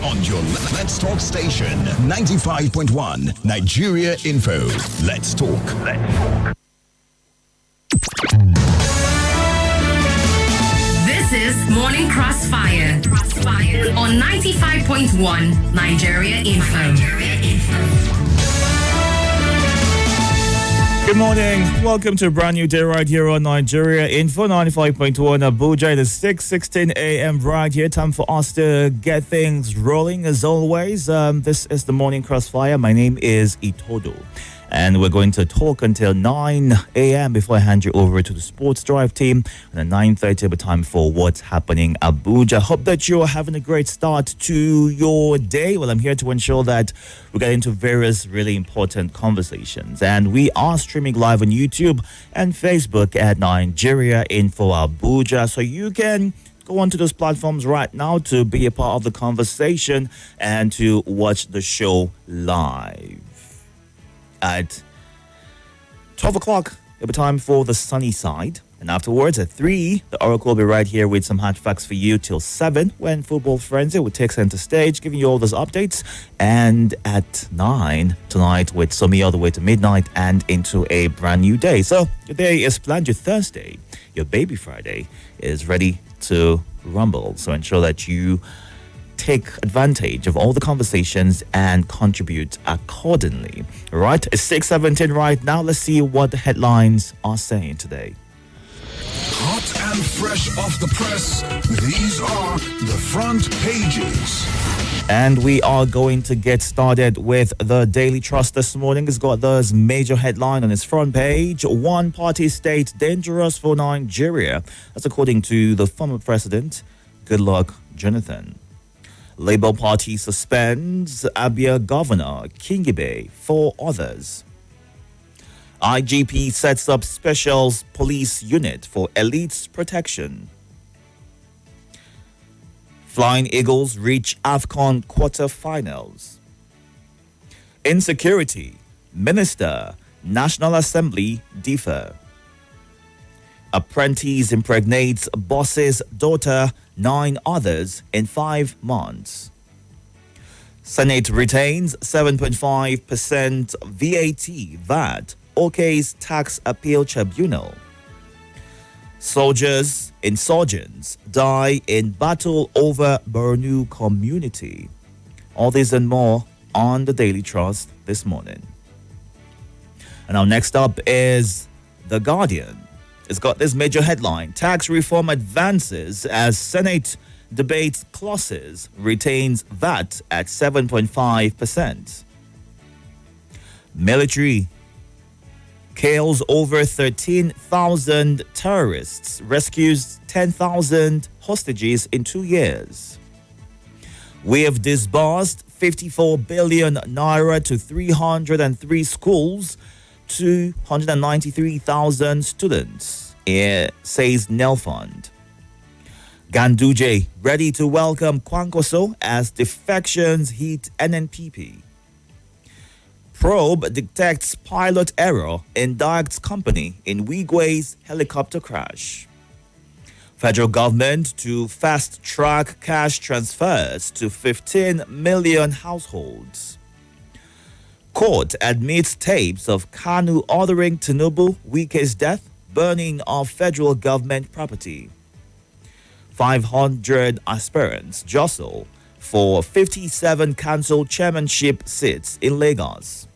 on your Let's Talk station, 95.1 Nigeria Info. Let's talk. This is Morning Crossfire on 95.1 Nigeria Info. Good morning. Welcome to a brand new day right here on Nigeria Info 95.1 Abuja. It is 6:16 a.m. right here. Time for us to get things rolling as always. This is the Morning Crossfire. My name is Itodo. And we're going to talk until 9 a.m. before I hand you over to the Sports Drive team. And at 9:30 will be time for What's Happening Abuja. Hope that you're having a great start to your day. Well, I'm here to ensure that we get into various really important conversations. And we are streaming live on YouTube and Facebook at Nigeria Info Abuja. So you can go onto those platforms right now to be a part of the conversation and to watch the show live. At 12 o'clock, it'll be time for the sunny side. And afterwards, at 3, the Oracle will be right here with some hard facts for you till 7, when Football Frenzy will take center stage, giving you all those updates. And at 9 tonight, with Somi all the way to midnight and into a brand new day. So your day is planned, your Thursday, your baby Friday is ready to rumble. So ensure that you take advantage of all the conversations and contribute accordingly. All right, it's 6:17 right now. Let's see what the headlines are saying today. Hot and fresh off the press, these are the front pages. And we are going to get started with the Daily Trust this morning. It's got this major headline on its front page: One party state dangerous for Nigeria. That's according to the former president, Goodluck Jonathan. Labour Party suspends Abia Governor Kingibe, 4 others. IGP sets up special police unit for elites protection. Flying Eagles reach AFCON quarterfinals. Insecurity, Minister, National Assembly differ. Apprentice impregnates boss's daughter, 9 others in 5 months. Senate retains 7.5% VAT, OK's tax appeal tribunal. Soldiers, insurgents die in battle over Bornu community. All this and more on the Daily Trust this morning. And now next up is The Guardian. It's got this major headline: Tax reform advances as Senate debates clauses, retains VAT at 7.5%. Military kills over 13,000 terrorists, rescues 10,000 hostages in 2 years. We have disbursed 54 billion naira to 303 schools, 293,000 students, says Nelfund. Ganduje ready to welcome Kwankwaso as defections hit NNPP. Probe detects pilot error, indicts company in Wigwe's helicopter crash. Federal government to fast-track cash transfers to 15 million households. Court admits tapes of Kanu ordering Tinubu, Wike's death, burning of federal government property. 500 aspirants jostle for 57 council chairmanship seats in Lagos.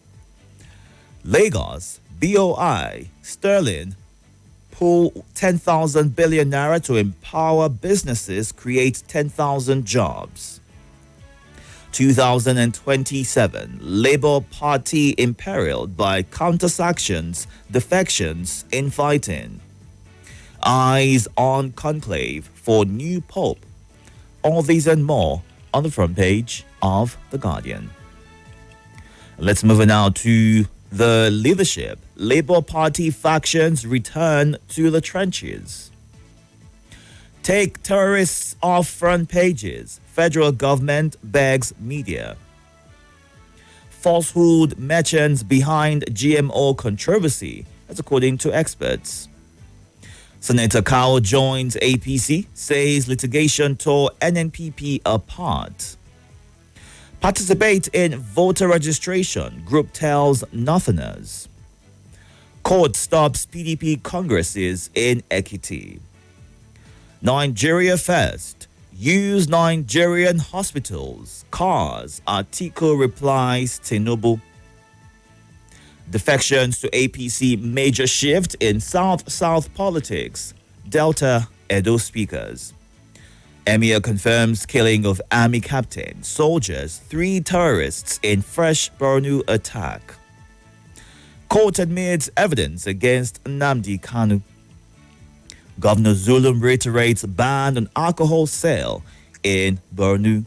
Lagos, BOI, Sterling, pull 10,000 billion naira to empower businesses, create 10,000 jobs. 2027, Labour Party imperiled by counter-sanctions, defections, infighting. Eyes on conclave for new pope. All these and more on the front page of The Guardian. Let's move on now to the leadership. Labour Party factions return to the trenches. Take terrorists off front pages. Federal government begs media. Falsehood merchants behind GMO controversy, that's according to experts. Senator Kao joins APC, says litigation tore NNPP apart. Participate in voter registration, group tells Northerners. Court stops PDP congresses in Ekiti. Nigeria first. Use Nigerian hospitals, cars, Atiku replies Tinubu. Defections to APC major shift in South-South politics, Delta Edo speakers. Emir confirms killing of army captain, soldiers, 3 terrorists in fresh Borno attack. Court admits evidence against Nnamdi Kanu. Governor Zulum reiterates ban on alcohol sale in Borno.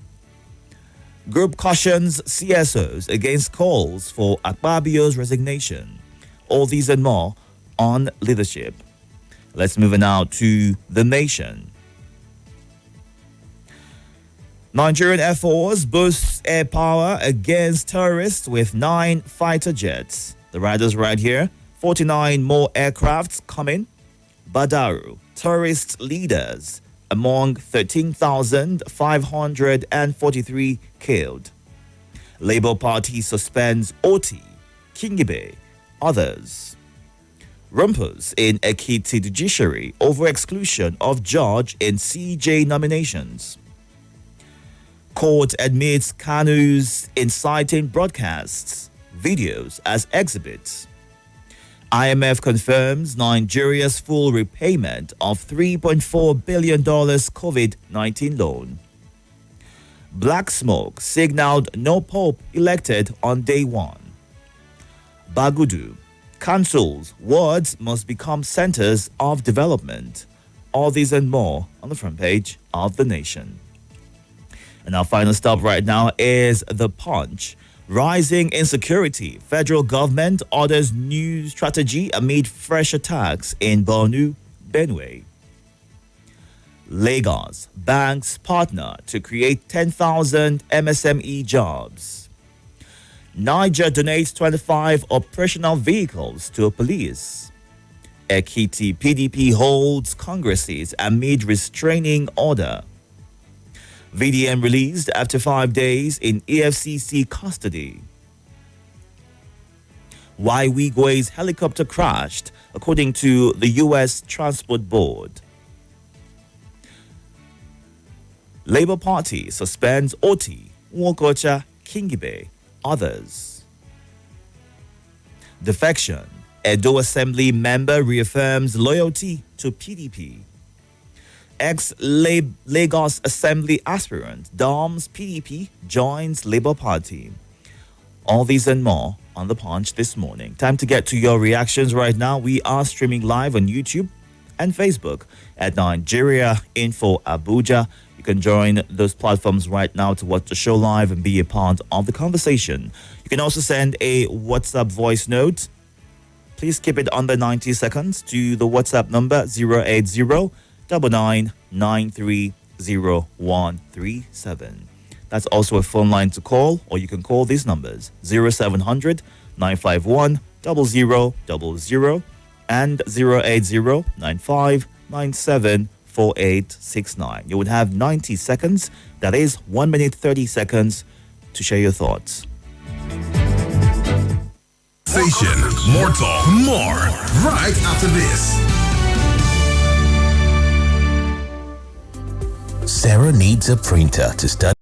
Group cautions CSOs against calls for Akpabio's resignation. All these and more on leadership. Let's move now to the nation. Nigerian Air Force boosts air power against terrorists with 9 fighter jets. The riders right here. 49 more aircrafts coming. Badaru, terrorist leaders among 13,543 killed. Labour Party suspends Oti, Kingibe, others. Rumpus in Ekiti judiciary over exclusion of judge in CJ nominations. Court admits Kanu's inciting broadcasts, videos as exhibits. IMF confirms Nigeria's full repayment of $3.4 billion COVID-19 loan. Black smoke signaled no pope elected on day 1. Bagudu, councils, wards must become centers of development. All these and more on the front page of The Nation. And our final stop right now is The Punch. Rising insecurity. Federal government orders new strategy amid fresh attacks in Borno, Benue. Lagos. Banks partner to create 10,000 MSME jobs. Niger donates 25 operational vehicles to police. Ekiti PDP holds congresses amid restraining order. VDM released after 5 days in EFCC custody. Why Wigwe's helicopter crashed, according to the U.S. Transport Board. Labour Party suspends Oti, Nwokocha, Kingibe, others. Defection. Edo Assembly member reaffirms loyalty to PDP. Ex-Lagos Assembly aspirant Dom's PDP joins Labour Party. All these and more on The Punch this morning. Time to get to your reactions right now. We are streaming live on YouTube and Facebook at Nigeria Info Abuja. You can join those platforms right now to watch the show live and be a part of the conversation. You can also send a WhatsApp voice note. Please keep it under 90 seconds to the WhatsApp number 080 99930137. That's also a phone line to call, or you can call these numbers 0700 951 0000 and 080 9597 4869. You would have 90 seconds, that is 1 minute 30 seconds, to share your thoughts. Station, more talk, more right after this. Sarah needs a printer to study.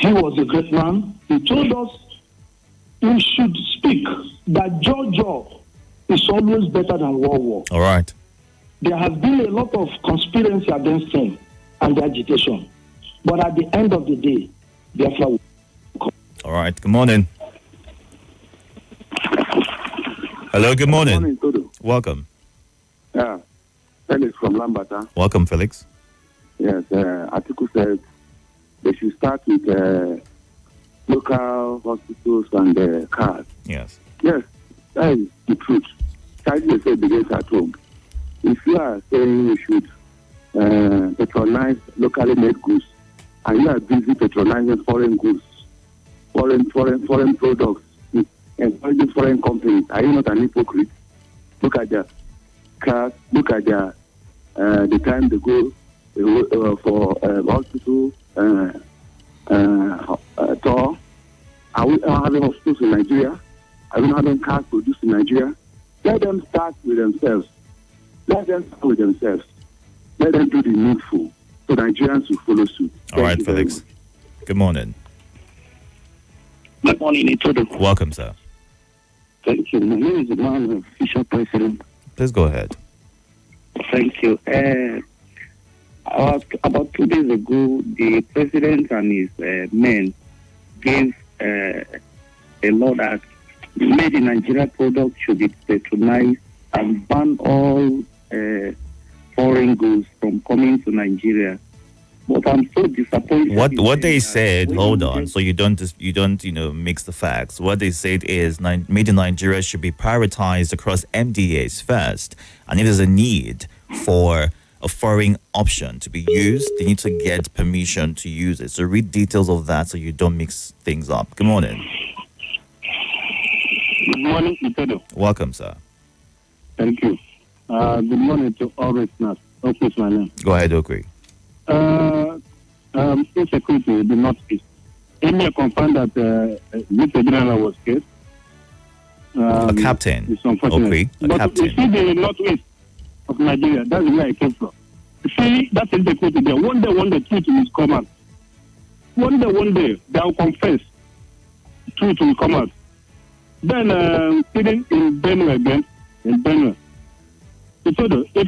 He was a great man. He told us we should speak that Jojo is always better than World War. All right. There has been a lot of conspiracy against him and agitation. But at the end of the day, Biafra will come. All right. Good morning. Hello. Good morning. Good morning, Itodo. Welcome. Yeah, Felix from Lambata. Welcome, Felix. Yes, article says they should start with local hospitals and cars. Yes. Yes, that is the truth. Charity said begins at home. If you are saying we should patronize locally made goods, and you are busy patronizing foreign goods, foreign products, encouraging foreign companies, are you not an hypocrite? Look at their cars, look at their the time they go for hospital tour. Are we not having hospitals in Nigeria? Are we not having cars produced in Nigeria? Let them start with themselves. Let them do the needful, so Nigerians will follow suit. All right, Felix. Good morning. Good morning, Itodo. Welcome, sir. Thank you. My name is Emmanuel, official president. Please go ahead. Thank you. About 2 days ago, the president and his men gave a law that made in Nigeria products should be patronized and ban all foreign goods from coming to Nigeria. But I'm so disappointed. What they said, hold on, so you don't mix the facts. What they said is made in Nigeria should be prioritized across MDAs first, and if there's a need for a foreign option to be used, they need to get permission to use it. So read details of that so you don't mix things up. Good morning. Good morning, Itodo. Welcome, sir. Thank you. Good morning to all listeners. Okay, my name. Go ahead, Okri. Insecurity in the Northeast. Emir confirmed that Mr. General was killed. A captain. It's unfortunate. Okri, a but captain. you see the Northwest of Nigeria, that's where I came from. You see, that's insecurity there. One day, truth will come out. One day, they will confess. Truth will come out. Then, sitting in Benue again, in Benue. If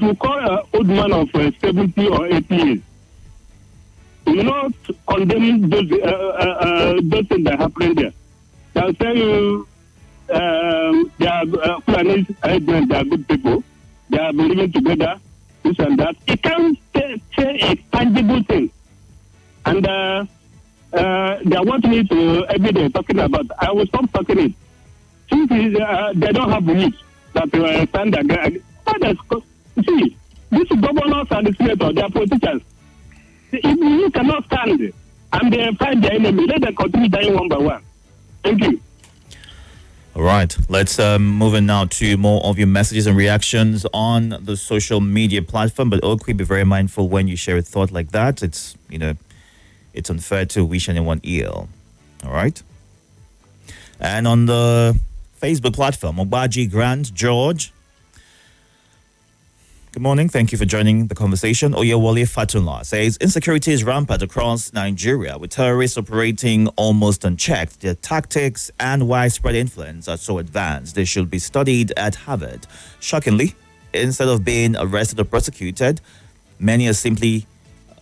you call an old man of 70 or 80 years, you will not condemn those things that happen there. They'll tell you they are Fulanis, they are good people. They are living together, this and that. It can't say a tangible thing. And they want me to every day talking about. I will stop talking it. Since they don't have needs that stand against. See, these governors and the senators, they are politicians. If you cannot stand and they fight the enemy, let them continue dying one by one. Thank you. All right, let's move on now to more of your messages and reactions on the social media platform. But Okwi, be very mindful when you share a thought like that. It's it's unfair to wish anyone ill. All right. And on the Facebook platform, Obaji Grant George. Good morning. Thank you for joining the conversation. Oyewole Fatullah says insecurity is rampant across Nigeria, with terrorists operating almost unchecked. Their tactics and widespread influence are so advanced they should be studied at Harvard. Shockingly, instead of being arrested or prosecuted, many are simply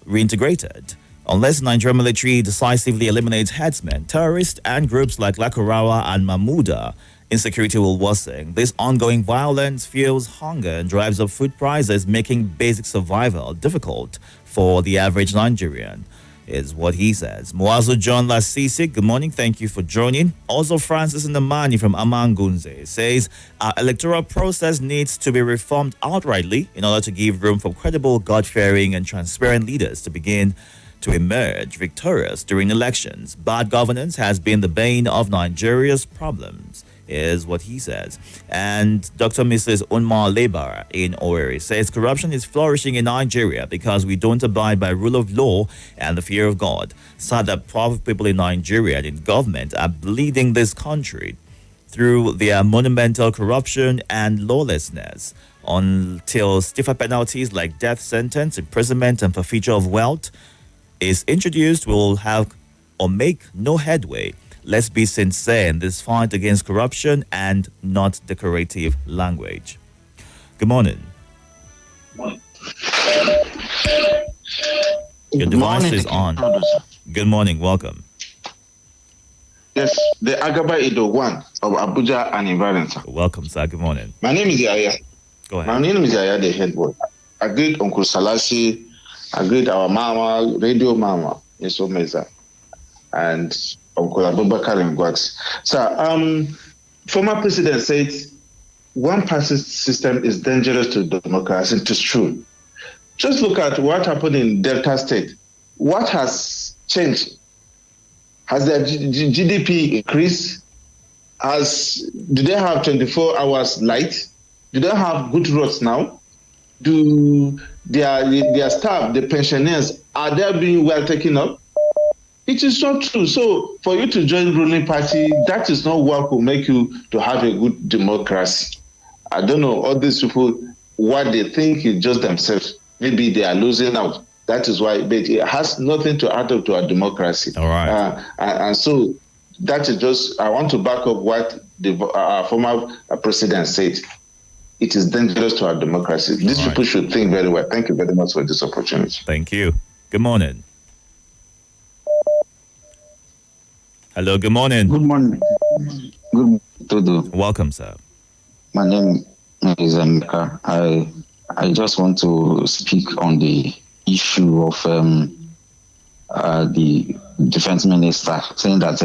reintegrated. Unless the Nigerian military decisively eliminates headsmen, terrorists, and groups like Lakurawa and Mahmuda, insecurity will worsen. This ongoing violence fuels hunger and drives up food prices, making basic survival difficult for the average Nigerian, is what he says. Muazu John Lasisi, good morning. Thank you for joining. Also, Francis Ndamani from Amangunze says our electoral process needs to be reformed outrightly in order to give room for credible, God-fearing, and transparent leaders to begin to emerge victorious during elections. Bad governance has been the bane of Nigeria's problems, is what he says. And Dr. Mrs. Unma Lebar in Owerri says corruption is flourishing in Nigeria because we don't abide by rule of law and the fear of God. Sad that powerful people in Nigeria and in government are bleeding this country through their monumental corruption and lawlessness. Until stiffer penalties like death sentence, imprisonment, and forfeiture of wealth is introduced, we'll have or make no headway. Let's be sincere in this fight against corruption and not decorative language. Good morning. Your device is on. Good morning. Welcome. Yes, the Agaba Ido one of Abuja and environment. Welcome, sir. Good morning. My name is Yaya. Go ahead. My name is Yaya, the head boy. I greet Uncle Salasi. I greet our mama, radio mama, Miss Omeza, and Uncle Abubakar and Gwax. So, former president said one-party system is dangerous to democracy. It is true. Just look at what happened in Delta State. What has changed? Has their GDP increased? Do they have 24 hours light? Do they have good roads now? Do their staff, the pensioners, are they being well taken up? It is not true. So for you to join ruling party, that is not what will make you to have a good democracy. I don't know, all these people, what they think is just themselves. Maybe they are losing out. That is why, but it has nothing to add up to our democracy. All right. And so that is just, I want to back up what the former president said. It is dangerous to our democracy. These people should think very well. Thank you very much for this opportunity. Thank you. Good morning. Hello, good morning. Good morning. Good Itodo. Welcome, sir. My name is Emeka. I just want to speak on the issue of the defense minister saying that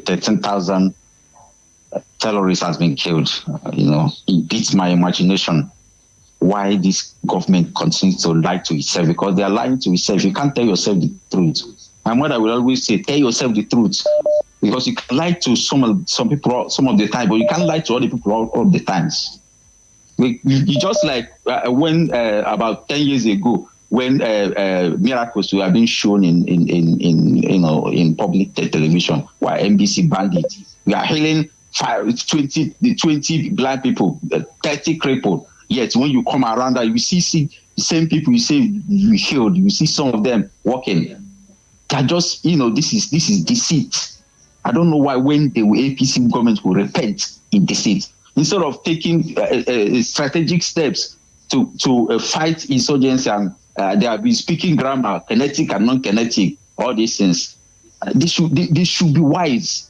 13,000 terrorists has been killed. It beats my imagination why this government continues to lie to itself, because they are lying to itself. You can't tell yourself the truth. My mother will always say, tell yourself the truth, because you can lie to some people some of the time, but you can't lie to other people all the times. You just like when about 10 years ago, when miracles were being shown in public television, while NBC banned it, we are healing 20 blind people, 30 crippled. Yet when you come around that, you see the same people you say you healed. You see some of them walking. They're just, this is deceit. I don't know why when the APC government will repent in deceit, instead of taking strategic steps to fight insurgency, and they have been speaking grammar, kinetic and non-kinetic, all these things. This should be wise.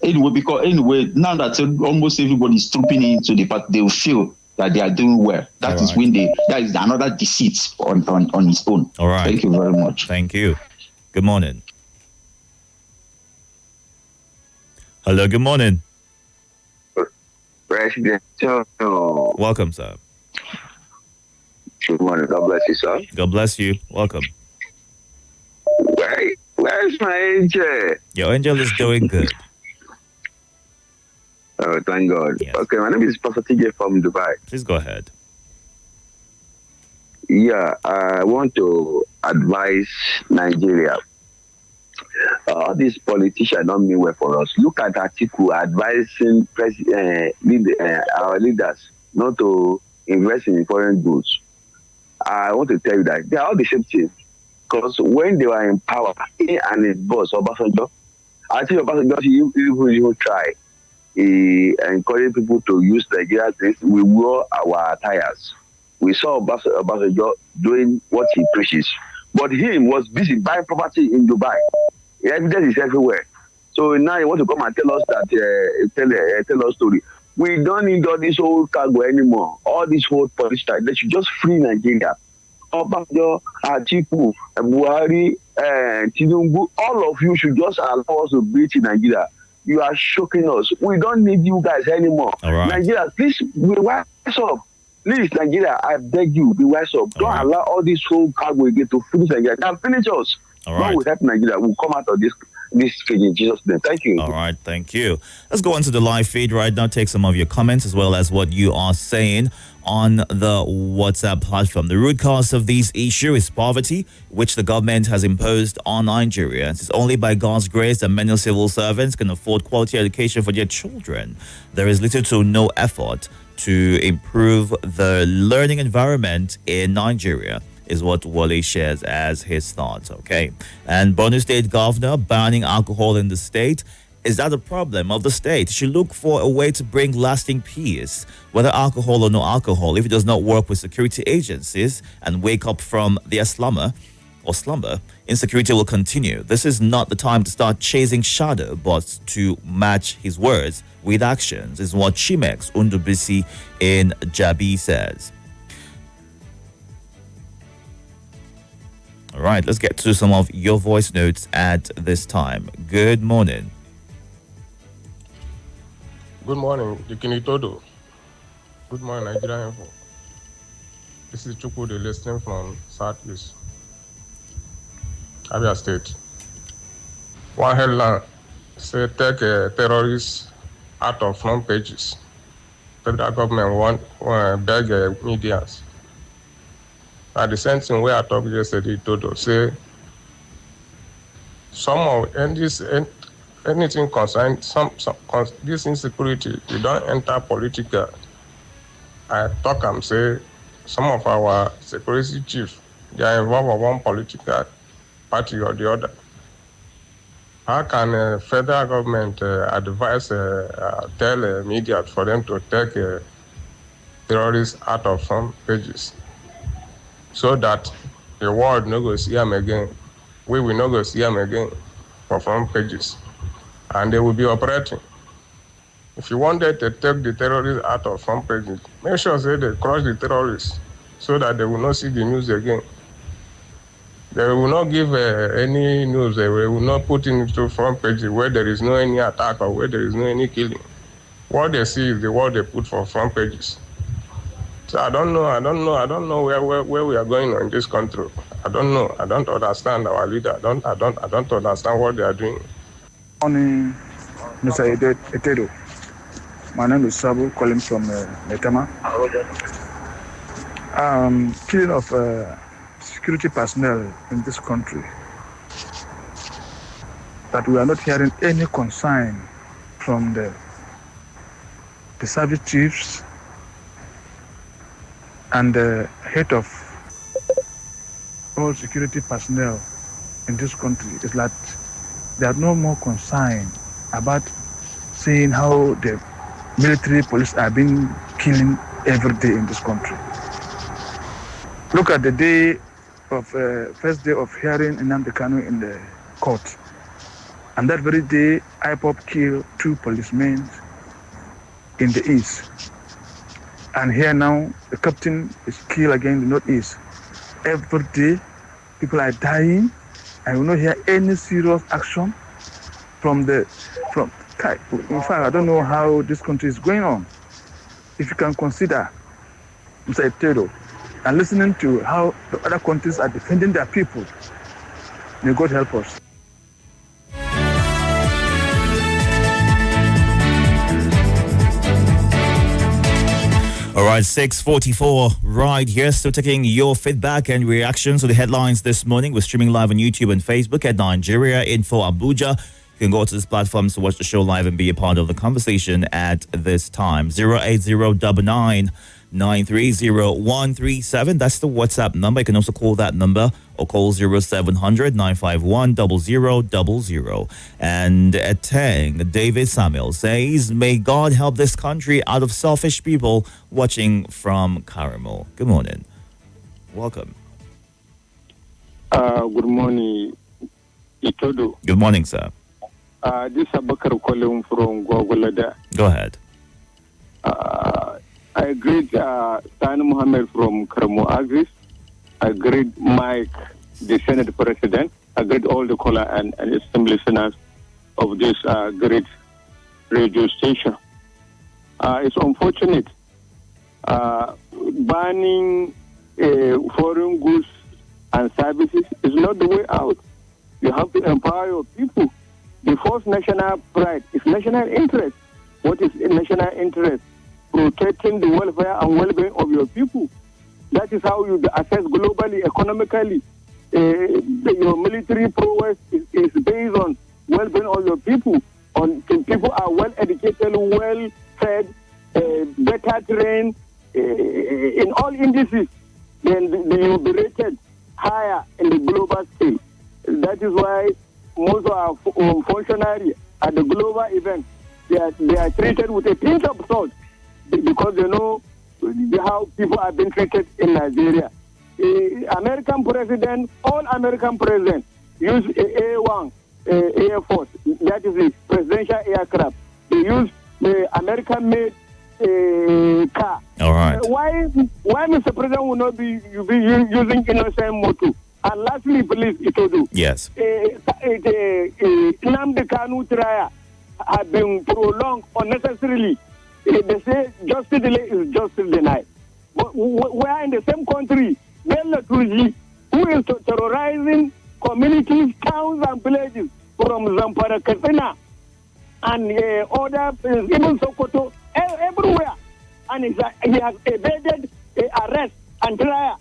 Anyway, now that almost everybody is trooping into the party, they will feel that they are doing well. That is another deceit on its own. All right. Thank you very much. Thank you. Good morning. Hello, good morning. President, welcome, sir. Good morning. God bless you, sir. God bless you. Welcome. Where's my angel? Your angel is doing good. Oh, thank God. Yes. Okay, my name is Pastor TJ from Dubai. Please go ahead. Yeah, I want to advise Nigeria. This politician don't mean well for us. Look at Atiku advising our leaders not to invest in foreign goods. I want to tell you that they are all the same thing. Because when they were in power, he and his boss, Obasanjo, I think Obasanjo even try. He encouraged people to use Nigeria things. We wore our attires. We saw Obasanjo doing what he preaches. But him was busy buying property in Dubai. The evidence is everywhere. So now you want to come and tell us that, tell us story. We don't need all this old cargo anymore. All this old police type. They should just free Nigeria. Obasanjo, Atiku, Buhari, Tinubu, all of you should just allow us to breathe in Nigeria. You are shocking us. We don't need you guys anymore. All right. Nigeria, please be wise up. Please, Nigeria, I beg you, be wise up. Don't allow all this whole cargo again to finish Nigeria. Can finish us. All right. God will help Nigeria. We'll come out of this stage in Jesus' name. Thank you. All right, thank you. Let's go on to the live feed right now, take some of your comments as well as what you are saying on the WhatsApp platform. The root cause of this issue is poverty, which the government has imposed on Nigeria. It is only by God's grace that many civil servants can afford quality education for their children. There is little to no effort to improve the learning environment in Nigeria. is what Wale shares as his thoughts, okay? And Borno State Governor banning alcohol in the state. Is that a problem of the state? It should look for a way to bring lasting peace, whether alcohol or no alcohol. If it does not work with security agencies and wake up from their slumber, insecurity will continue. This is not the time to start chasing shadow, but to match his words with actions, is what Chimex Undubisi in Jabi says. All right, let's get to some of your voice notes at this time. Good morning. Good morning, Itodo. Good morning, Nigeria Info. This is Chukwudi listening from Southeast Abia State. One headline say take terrorists out of front pages. Federal government want beg medias. At the same thing where I talked yesterday, Itodo say some of anything concerned this insecurity, you don't enter political. I talk and say some of our security chiefs, they are involved in one political party or the other. How can a federal government advise, tell media for them to take terrorists out of front pages so that the world no go see them again? We will not go see them again for front pages. And they will be operating. If you wanted to take the terrorists out of front pages, make sure say they crush the terrorists so that they will not see the news again. They will not give any news. They will not put into front pages where there is no any attack or where there is no any killing. What they see is the what they put for front pages. So I don't know where we are going in this country. I don't know. I don't understand our leader. I don't understand what they are doing. Morning, Mr. Itodo. My name is Sabu, calling from Metama. Killing of security personnel in this country. That we are not hearing any concern from the service chiefs and the head of all security personnel in this country. It's like they are no more concerned about seeing how the military police are being killing every day in this country. Look at the day of first day of hearing Nnamdi Kanu in the court, and that very day IPOP killed 2 policemen in the east, and here now the captain is killed again in the northeast. Every day people are dying. I will not hear any serious action from. In fact, I don't know how this country is going on. If you can consider, Mr. Itodo, and listening to how the other countries are defending their people, may God help us. All right, 6:44 right here. Still taking your feedback and reactions to the headlines this morning. We're streaming live on YouTube and Facebook at Nigeria Info Abuja. You can go to this platform to watch the show live and be a part of the conversation at this time. 08099300137. That's the WhatsApp number. You can also call that number or call 0700-951-0000. And Eteng David Samuel says, may God help this country out of selfish people watching from Karamo. Good morning. Welcome. Good morning, Itodo. Good morning, sir. This is Abakar calling from Gwagwalada. Go ahead. I greet Sani Mohammed from Karamo Agris. I greet Mike, the Senate President. I greet all the caller and esteemed listeners of this great radio station. It's unfortunate. Banning foreign goods and services is not the way out. You have to empower your people. The first national pride is national interest. What is national interest? Protecting the welfare and well-being of your people. That is how you assess globally, economically. Your military prowess is based on well-being of your people. People are well-educated, well-fed, better trained in all indices. then they will be rated higher in the global scale. That is why most of our functionaries at the global event, they are treated with a pinch of salt because they know how people have been treated in Nigeria. American president, all American presidents use A1 Air Force, that is the presidential aircraft. They use the American-made car. All right. Why Mr. President will not be using innocent motor? And lastly, please, Itodo. Yes. Nnamdi Kanu trial have been prolonged unnecessarily. They say justice delay is justice denied. But we are in the same country. Bello Turji, who is terrorizing communities, towns, and villages from Zamfara, Katsina, and other, even Sokoto, everywhere. And he has evaded arrest and trial.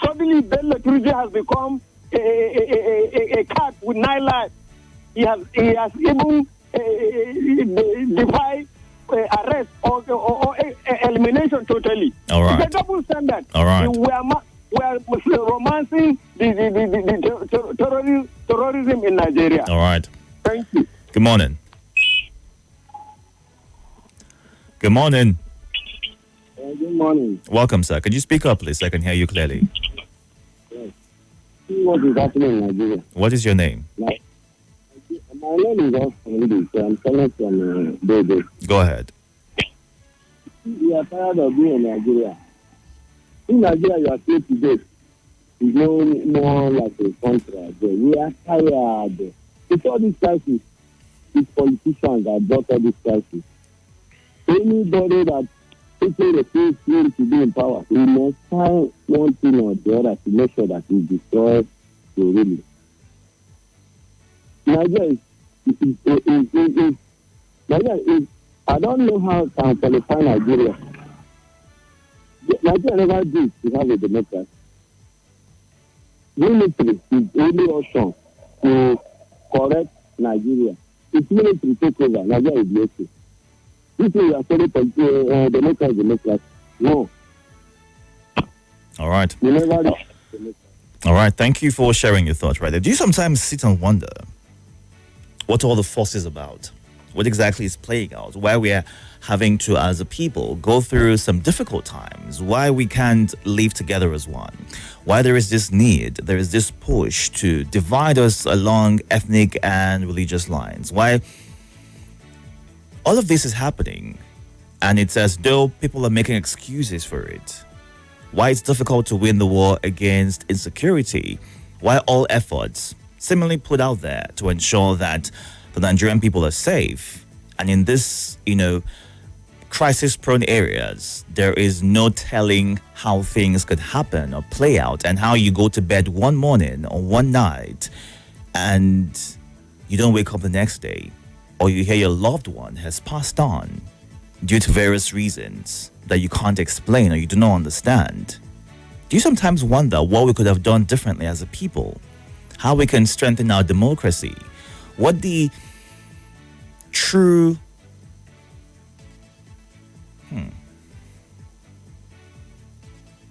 Suddenly, Bello Turji has become a cat with 9 lives. He has even defied arrest or elimination totally. All right. It's a double standard. All right. We are romancing the terrorism in Nigeria. All right. Thank you. Good morning. Good morning. Good morning. Welcome, sir. Could you speak up, please? I can hear you clearly. Yes. What is happening in Nigeria? What is your name? My name is Oscar. I'm calling from Bodo. Go ahead. We are tired of being in Nigeria. In Nigeria, you are still today. It's no more like a country. We are tired. It's all this crisis. It's politicians that brought all this crisis. Anybody that people refuse to be in power, we must find one thing or the other to make sure that we destroy the really. Nigeria is, I don't know how to qualify Nigeria. Nigeria never did to have a democracy. Military is the only option to correct Nigeria. If military take over, Nigeria is blessed. This is a very democracy. No. All right. We never. All right. Thank you for sharing your thoughts right there. Do you sometimes sit and wonder what all the fuss is about? What exactly is playing out? Why we are having to, as a people, go through some difficult times? Why we can't live together as one? Why there is this need, there is this push to divide us along ethnic and religious lines? Why all of this is happening, and it's as though people are making excuses for it. Why it's difficult to win the war against insecurity. Why all efforts seemingly put out there to ensure that the Nigerian people are safe. And in this, crisis-prone areas, there is no telling how things could happen or play out, and how you go to bed one morning or one night and you don't wake up the next day, or you hear your loved one has passed on due to various reasons that you can't explain or you do not understand. Do you sometimes wonder what we could have done differently as a people? How we can strengthen our democracy? What the true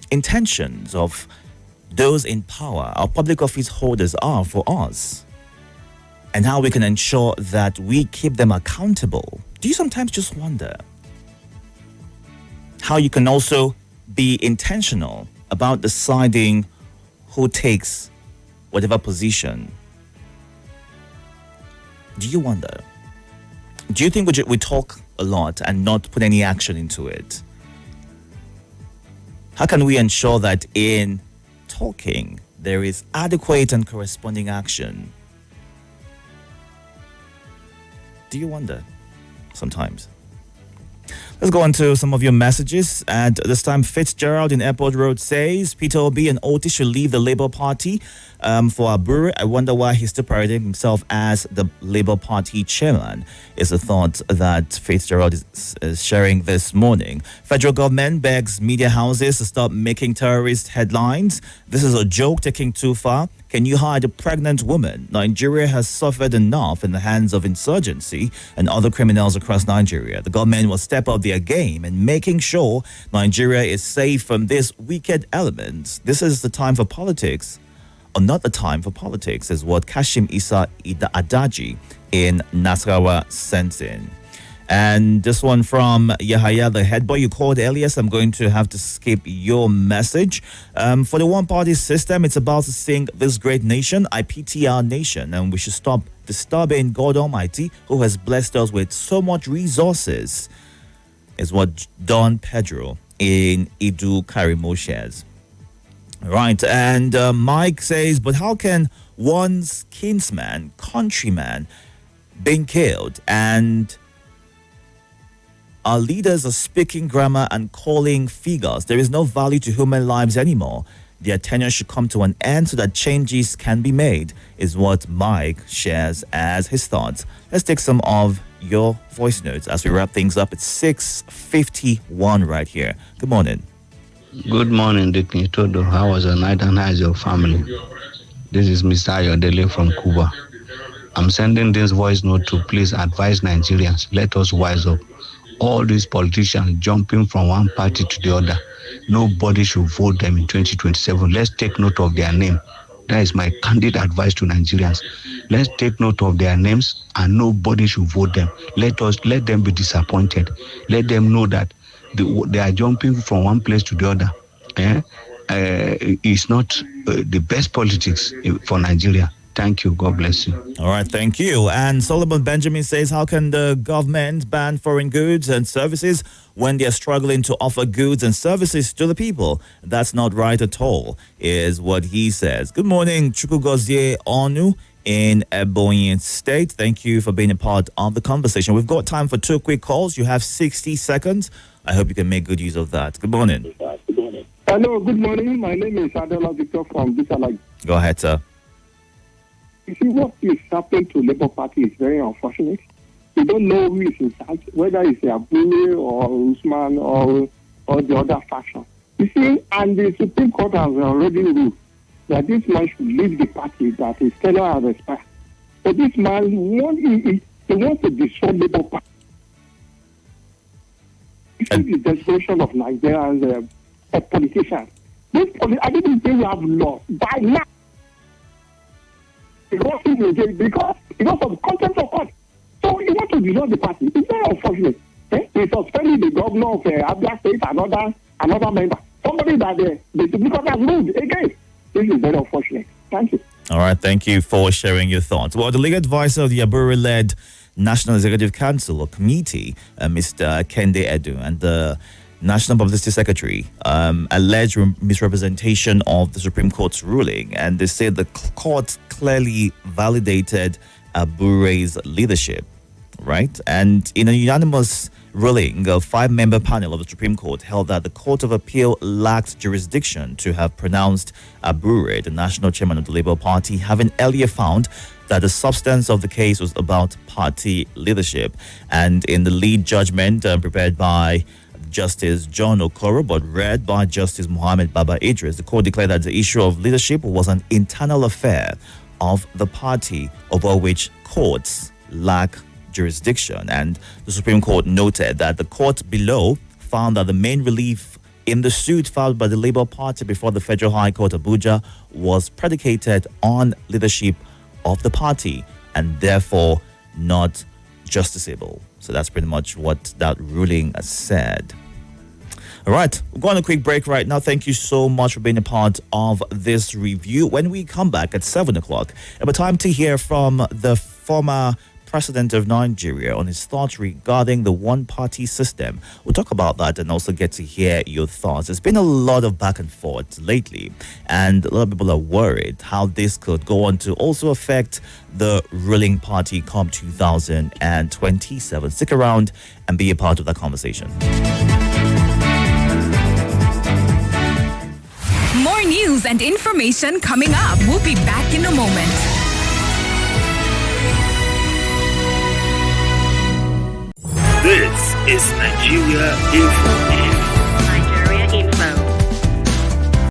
intentions of those in power, our public office holders, are for us, and how we can ensure that we keep them accountable. Do you sometimes just wonder how you can also be intentional about deciding who takes whatever position? Do you wonder? Do you think we talk a lot and not put any action into it? How can we ensure that in talking there is adequate and corresponding action? Do you wonder sometimes? Let's go on to some of your messages. And this time, Fitzgerald in Airport Road says, Peter Obi and Oti should leave the Labour Party for Abure. I wonder why he's still parading himself as the Labour Party chairman, is a thought that Fitzgerald is sharing this morning. Federal government begs media houses to stop making terrorist headlines. This is a joke taking too far. Can you hide a pregnant woman? Nigeria has suffered enough in the hands of insurgency and other criminals across Nigeria. The government will step up the their game and making sure Nigeria is safe from these wicked elements. This is the time for politics, or not the time for politics, is what Kashim Isa Adaji in Nasarawa sent in. And this one from Yahaya, the head boy you called earlier, so I'm going to have to skip your message. For the one-party system, it's about to sink this great nation, I pity our nation, and we should stop disturbing God Almighty, who has blessed us with so much resources, is what Don Pedro in Idu Karimo shares. Right, and Mike says, but how can one's kinsman, countryman, being killed, and our leaders are speaking grammar and calling figures? There is no value to human lives anymore. Their tenure should come to an end so that changes can be made, is what Mike shares as his thoughts. Let's take some of your voice notes as we wrap things up. It's 6:51 right here. Good morning. Good morning, Dick Itodo. How was your night and how is your family? This is Mr. Ayodele from Cuba. I'm sending this voice note to please advise Nigerians. Let us wise up. All these politicians jumping from one party to the other, nobody should vote them in 2027. Let's take note of their name. That is my candid advice to Nigerians. Let's take note of their names and nobody should vote them. Let them be disappointed. Let them know that they are jumping from one place to the other. It's not the best politics for Nigeria. Thank you. God bless you. All right, thank you. And Solomon Benjamin says, how can the government ban foreign goods and services when they're struggling to offer goods and services to the people? That's not right at all, is what he says. Good morning, Chukwugozie Onu in Ebonyi State. Thank you for being a part of the conversation. We've got time for 2 quick calls. You have 60 seconds. I hope you can make good use of that. Good morning. Hello, good morning. My name is Adela Victor from Bisalag. Go ahead, sir. You see, what is happening to Labour Party is very unfortunate. You don't know who is in charge, whether it's Abule or Usman or the other faction. You see, and the Supreme Court has already ruled that this man should leave the party, that his tenure has expired. But this man, he wants to destroy Labour Party. This is the desperation of Nigerians politicians. I didn't say we have lost. By now, because of contempt of court. So you want to dissolve the party. It's very unfortunate. They suspended the governor of Abia State, another member. Somebody that because has ruled again. This is very unfortunate. Thank you. All right, thank you for sharing your thoughts. Well, the legal advisor of the Abure-led National Executive Council or Committee, Mr. Kende Edu, and the National Publicity Secretary alleged misrepresentation of the Supreme Court's ruling, and they said the court clearly validated Abure's leadership, right? And in a unanimous ruling, a 5-member panel of the Supreme Court held that the Court of Appeal lacked jurisdiction to have pronounced Abure, the national chairman of the Labour Party, having earlier found that the substance of the case was about party leadership. And in the lead judgment prepared by Justice John Okoro but read by Justice Mohammed Baba Idris, the court declared that the issue of leadership was an internal affair of the party over which courts lack jurisdiction. And the Supreme Court noted that the court below found that the main relief in the suit filed by the Labour Party before the Federal High Court Abuja was predicated on leadership of the party and therefore not justiciable. So that's pretty much what that ruling said. All right, we're going on a quick break right now. Thank you so much for being a part of this review. When we come back at 7 o'clock, it's time to hear from the former president of Nigeria on his thoughts regarding the one-party system. We'll talk about that and also get to hear your thoughts. There's been a lot of back and forth lately, and a lot of people are worried how this could go on to also affect the ruling party come 2027. Stick around and be a part of that conversation. More news and information coming up. We'll be back in a moment. This is Nigeria Info.